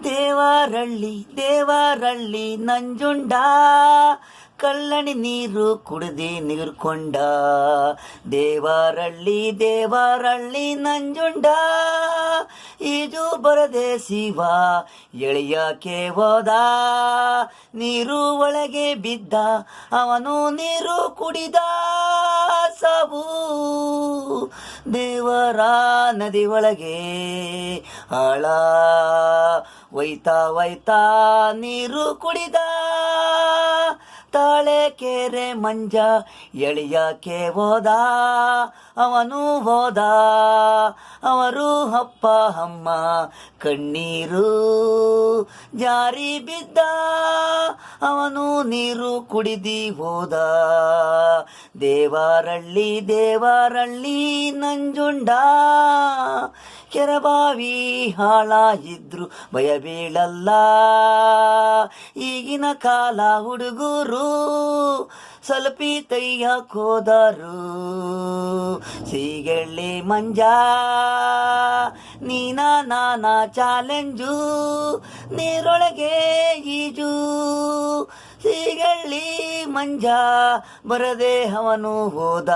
ದೇವರಳ್ಳಿ ನಂಜುಂಡ ಕಲ್ಲಣಿ ನೀರು ಕುಡಿದಿ ನೀರ್ಕೊಂಡ. ದೇವರಳ್ಳಿ ನಂಜುಂಡ ಈಜು ಬರದೆ ಶಿವ ಎಳೆಯಕ್ಕೆ ಹೋದ. ನೀರು ಒಳಗೆ ಬಿದ್ದ ಅವನು ನೀರು ಕುಡಿದ. ಸಾವು ದೇವರ ನದಿ ಒಳಗೆ ಆಳ ಒಯ್ತಾ ನೀರು ಕುಡಿದ. ತಾಳೆ ಕೆರೆ ಮಂಜ ಎಳೆಯಕ್ಕೆ ಹೋದ. ಅವನು ಹೋದ ಅವರು ಅಪ್ಪ ಅಮ್ಮ ಕಣ್ಣೀರು ಜಾರಿ ಬಿದ್ದ. ಅವನು ನೀರು ಕುಡಿದಿ ಹೋದ. ದೇವರಳ್ಳಿ ನಂಜುಂಡ ಕೆರಬಾವಿ ಹಾಳ ಇದ್ರು ಭಯ ಬೀಳಲ್ಲ. ಈಗಿನ ಕಾಲ ಹುಡುಗರು ಸಲ್ಪಿ ತಯ್ಯಕೋದರು. ಸೀಗೆಳ್ಳಿ ಮಂಜ ನಾನ ಚಾಲೆಂಜು ನೀರೊಳಗೆ ಈಜು. ಸೀಗಳ್ಳಿ ಮಂಜ ಬರದೆ ಅವನು ಹೋದ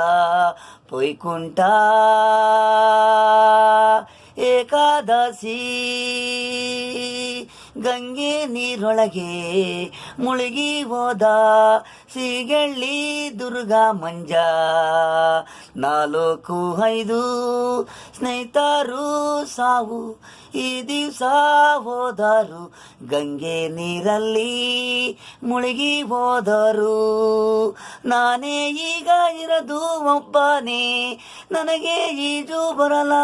ಪೊಯ್ಕುಂಟ. ಏಕಾದಶಿ ಗಂಗೆ ನೀರೊಳಗೆ ಮುಳುಗಿ ಹೋದ. ಸೀಗಳ್ಳಿ ದುರ್ಗಾ ಮಂಜ 4-5 ಸ್ನೇಹಿತರು ಸಾವು ಈ ದಿವಸ ಹೋದರು. ಗಂಗೆ ನೀರಲ್ಲಿ ಮುಳುಗಿ ಹೋದರು. ನಾನೇ ಈಗ ಇರದು ಒಬ್ಬನೇ, ನನಗೆ ಈಜು ಬರಲ್ಲ,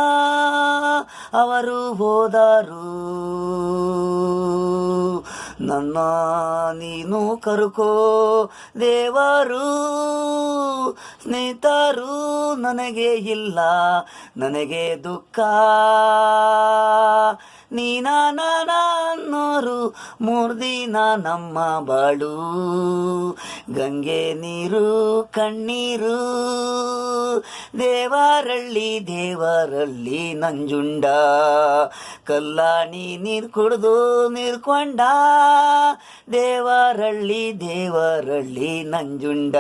ಅವರು ಹೋದರು. ನನ್ನ ನೀನು ಕರ್ಕೋ ದೇವರು. ಸ್ನೇಹಿತರು ನನಗೆ ಇಲ್ಲ, ನನಗೆ ದುಃಖ. ನಾನನ್ನೋರು 3 ದಿನ ನಮ್ಮ ಬಾಳು. ಗಂಗೆ ನೀರು ಕಣ್ಣೀರು. ದೇವರಳ್ಳಿ ನಂಜುಂಡ ಕಲ್ಲಾಣಿ ನೀರು ಕುಡ್ದು ನೀರ್ಕೊಂಡ. ದೇವರಳ್ಳಿ ನಂಜುಂಡ.